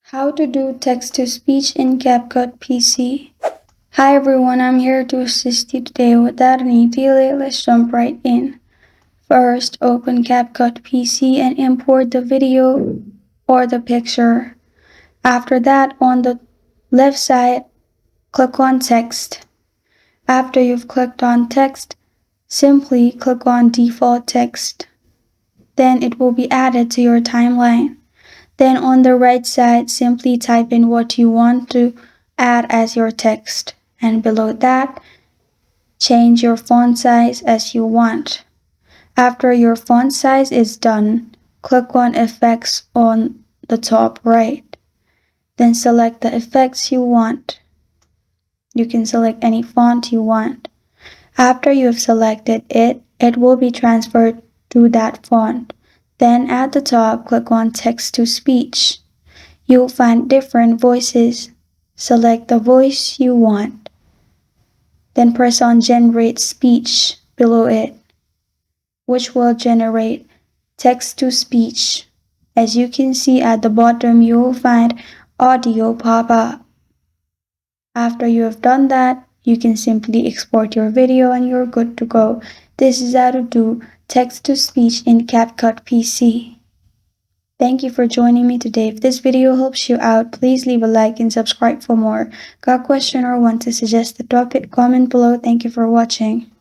How to do text-to-speech in Capcut PC. Hi everyone, I'm here to assist you today. Without any delay, let's jump right in. First, open Capcut PC and import the video or the picture. After that, on the left side, click on Text. After you've clicked on Text, simply click on Default Text. Then it will be added to your timeline. Then on the right side, simply type in what you want to add as your text. And below that, change your font size as you want. After your font size is done, click on Effects on the top right. Then select the effects you want. You can select any font you want. After you have selected it, it will be transferred to that font. Then at the top, click on Text-to-Speech. You'll find different voices. Select the voice you want. Then press on Generate Speech below it, which will generate text-to-speech. As you can see at the bottom, you will find audio pop up. After you have done that, you can simply export your video and you're good to go. This is how to do text-to-speech in Capcut PC. Thank you for joining me today. If this video helps you out, please leave a like and subscribe for more. Got a question or want to suggest the topic? Comment below. Thank you for watching.